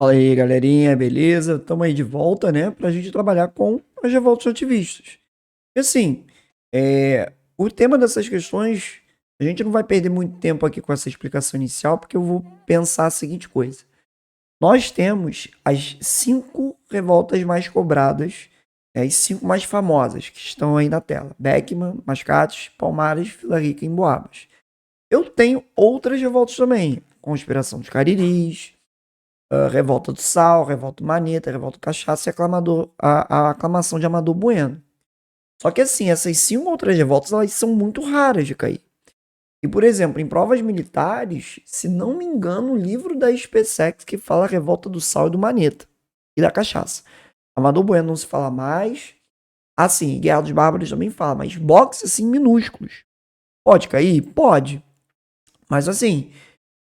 Fala aí, galerinha, beleza? Estamos aí de volta, né, para a gente trabalhar com as revoltas ativistas. E assim, o tema dessas questões, a gente não vai perder muito tempo aqui com essa explicação inicial, porque eu vou pensar a seguinte coisa. Nós temos as 5 revoltas mais cobradas, as 5 mais famosas, que estão aí na tela. Beckman, Mascates, Palmares, Vila Rica e Emboabas. Eu tenho outras revoltas também. Conspiração dos Cariris, Revolta do Sal, Revolta do Maneta, Revolta do Cachaça e a aclamação de Amador Bueno. Só que assim, essas 5 outras revoltas, elas são muito raras de cair. E, por exemplo, em provas militares, se não me engano, o livro da SpaceX que fala a Revolta do Sal e do Maneta e da Cachaça. Amador Bueno não se fala mais. Assim, Guerra dos Bárbaros também fala, mas boxe, assim, minúsculos. Pode cair? Pode. Mas assim,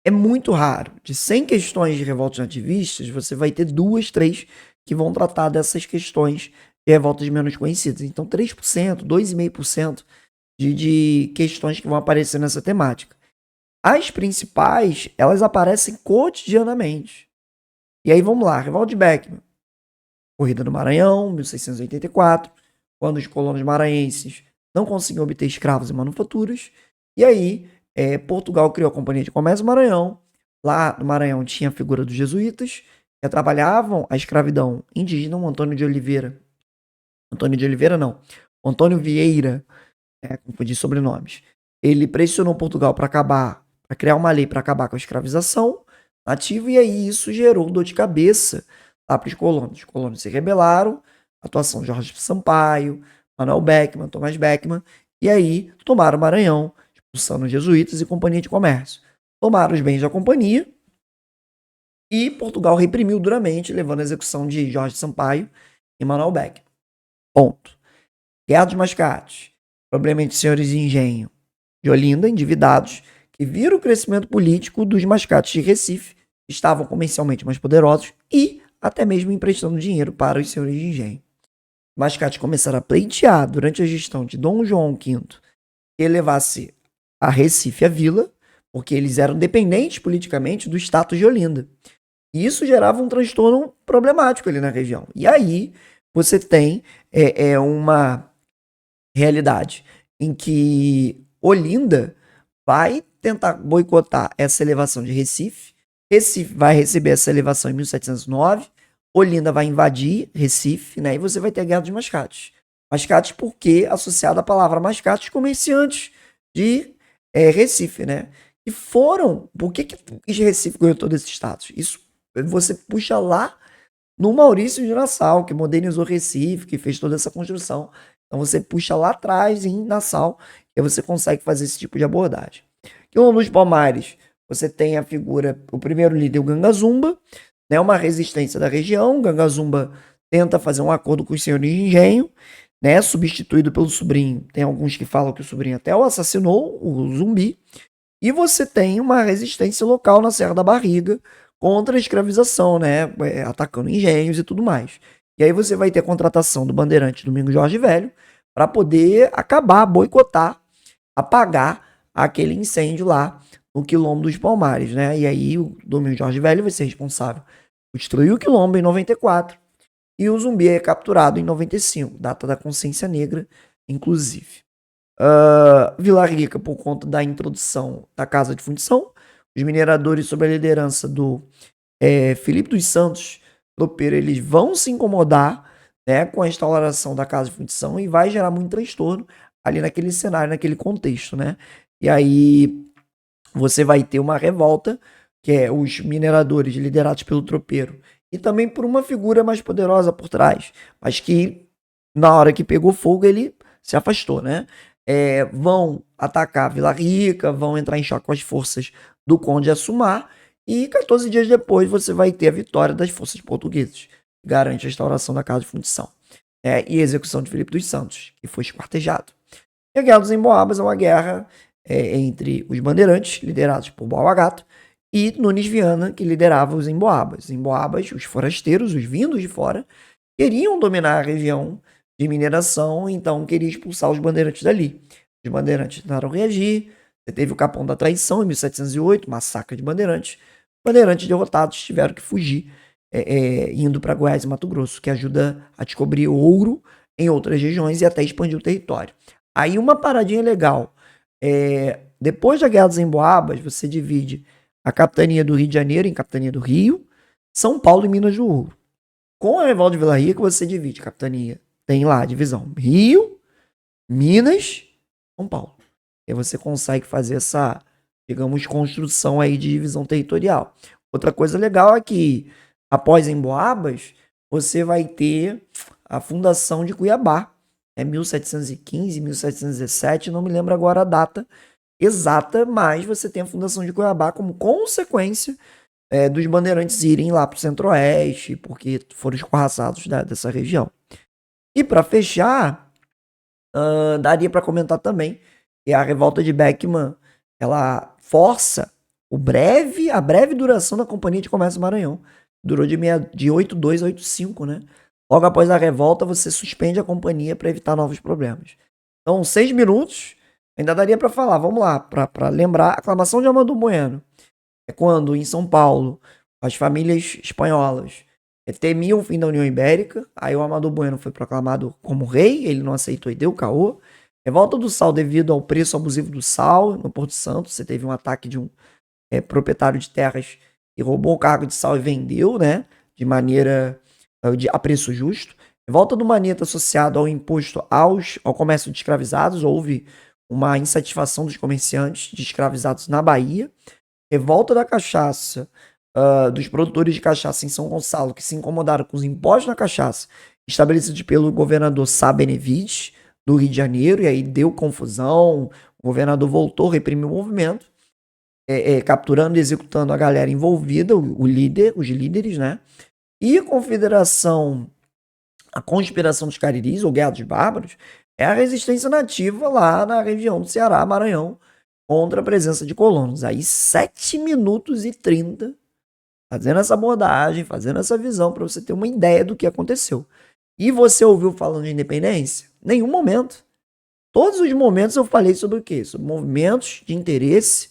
é muito raro. De 100 questões de revoltas ativistas, você vai ter 2, 3 que vão tratar dessas questões de revoltas menos conhecidas. Então, 3%, 2,5% de questões que vão aparecer nessa temática. As principais, elas aparecem cotidianamente. E aí, vamos lá. Revolta de Beckman. Corrida do Maranhão, 1684, quando os colonos maranhenses não conseguiam obter escravos e manufaturas. E aí, Portugal criou a Companhia de Comércio do Maranhão. Lá no Maranhão tinha a figura dos jesuítas, que trabalhavam a escravidão indígena. O Antônio de Oliveira não, Antônio Vieira, confundi sobrenomes. Ele pressionou Portugal para criar uma lei para acabar com a escravização nativa, e aí isso gerou dor de cabeça lá para os colonos. Os colonos se rebelaram, atuação de Jorge Sampaio, Manuel Beckman, Tomás Beckman, e aí tomaram o Maranhão, expulsando os jesuítas e Companhia de Comércio. Tomaram os bens da companhia e Portugal reprimiu duramente, levando à execução de Jorge Sampaio e Manuel Beckman. Ponto. Guerra dos Mascates. Problema entre senhores de engenho de Olinda, endividados, que viram o crescimento político dos mascates de Recife, que estavam comercialmente mais poderosos e até mesmo emprestando dinheiro para os senhores de engenho. Os mascates começaram a pleitear durante a gestão de Dom João V que levasse a Recife a vila, porque eles eram dependentes politicamente do status de Olinda. E isso gerava um transtorno problemático ali na região. E aí você tem uma realidade em que Olinda vai tentar boicotar essa elevação de Recife. Recife vai receber essa elevação em 1709. Olinda vai invadir Recife, né? E você vai ter a Guerra dos Mascates. Mascates porque associada à palavra mascates, comerciantes de Recife, né? E foram... Por que Recife ganhou todo esse status? Isso você puxa lá no Maurício de Nassau, que modernizou Recife, que fez toda essa construção. Então você puxa lá atrás em Nassau e aí você consegue fazer esse tipo de abordagem. Quilombo dos Palmares, você tem a figura, o primeiro líder, o Gangazumba, né, uma resistência da região. O Gangazumba tenta fazer um acordo com os senhores de engenho, né, substituído pelo sobrinho. Tem alguns que falam que o sobrinho até o assassinou, o Zumbi. E você tem uma resistência local na Serra da Barriga contra a escravização, né, atacando engenhos e tudo mais. E aí você vai ter a contratação do bandeirante Domingos Jorge Velho para poder acabar, boicotar, apagar aquele incêndio lá no Quilombo dos Palmares, né? E aí o Domingos Jorge Velho vai ser responsável por destruir o Quilombo em 94 e o Zumbi é capturado em 95, data da consciência negra, inclusive. Vila Rica, por conta da introdução da Casa de Fundição, os mineradores sob a liderança do Felipe dos Santos Tropeiro, eles vão se incomodar, né, com a instauração da Casa de Fundição e vai gerar muito transtorno ali naquele cenário, naquele contexto, né? E aí você vai ter uma revolta, que é os mineradores liderados pelo Tropeiro e também por uma figura mais poderosa por trás, mas que na hora que pegou fogo ele se afastou, né? Vão atacar Vila Rica, vão entrar em choque com as forças do Conde Assumar e 14 dias depois você vai ter a vitória das forças portuguesas, que garante a instauração da Casa de Fundição, e a execução de Filipe dos Santos, que foi esquartejado. E a Guerra dos Emboabas é uma guerra entre os bandeirantes, liderados por Boa Gato, e Nunes Viana, que liderava os Emboabas. Os Emboabas, os forasteiros, os vindos de fora, queriam dominar a região de mineração, então queriam expulsar os bandeirantes dali. Os bandeirantes tentaram reagir, você teve o Capão da Traição em 1708, massacre de bandeirantes. Bandeirantes derrotados tiveram que fugir indo para Goiás e Mato Grosso, que ajuda a descobrir ouro em outras regiões e até expandir o território. Aí uma paradinha legal, depois da Guerra dos Emboabas, você divide a capitania do Rio de Janeiro em capitania do Rio, São Paulo e Minas do Ouro. Com a revolta de Vila Rica, você divide a capitania. Tem lá a divisão Rio, Minas, São Paulo. E você consegue fazer essa, digamos, construção aí de divisão territorial. Outra coisa legal é que, após Emboabas, você vai ter a fundação de Cuiabá. É 1715, 1717, não me lembro agora a data exata, mas você tem a fundação de Cuiabá como consequência dos bandeirantes irem lá para o centro-oeste, porque foram escorraçados dessa região. E para fechar, daria para comentar também que a revolta de Beckman, ela força a breve duração da Companhia de Comércio do Maranhão. Durou de 82 a 85, né? Logo após a revolta, você suspende a companhia para evitar novos problemas. Então, 6 minutos, ainda daria para falar. Vamos lá, para lembrar, a aclamação de Amador Bueno é quando, em São Paulo, as famílias espanholas temiam o fim da União Ibérica. Aí o Amador Bueno foi proclamado como rei, ele não aceitou e deu caô. Revolta do sal devido ao preço abusivo do sal no Porto Santo. Você teve um ataque de um proprietário de terras que roubou o cargo de sal e vendeu, né, de maneira a preço justo. Revolta do Maneta associado ao imposto ao comércio de escravizados. Houve uma insatisfação dos comerciantes de escravizados na Bahia. Revolta da cachaça, dos produtores de cachaça em São Gonçalo, que se incomodaram com os impostos na cachaça estabelecidos pelo governador Sá Benevides, do Rio de Janeiro, e aí deu confusão, o governador voltou, reprimiu o movimento, capturando e executando a galera envolvida, os líderes, né? E a conspiração dos Cariris, ou Guerra dos Bárbaros, é a resistência nativa lá na região do Ceará, Maranhão, contra a presença de colonos. Aí 7 minutos e 30 fazendo essa abordagem, fazendo essa visão, para você ter uma ideia do que aconteceu. E você ouviu falando de independência? Nenhum momento. Todos os momentos eu falei sobre o quê? Sobre movimentos de interesse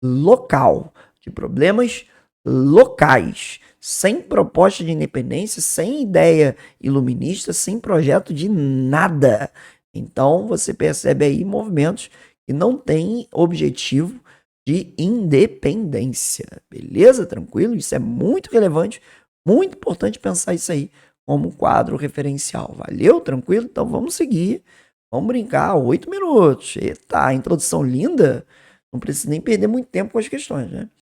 local, de problemas locais, sem proposta de independência, sem ideia iluminista, sem projeto de nada. Então você percebe aí movimentos que não têm objetivo de independência. Beleza? Tranquilo? Isso é muito relevante, muito importante pensar isso aí como quadro referencial. Valeu? Tranquilo? Então vamos seguir. Vamos brincar. 8 minutos. Eita, introdução linda. Não precisa nem perder muito tempo com as questões, né?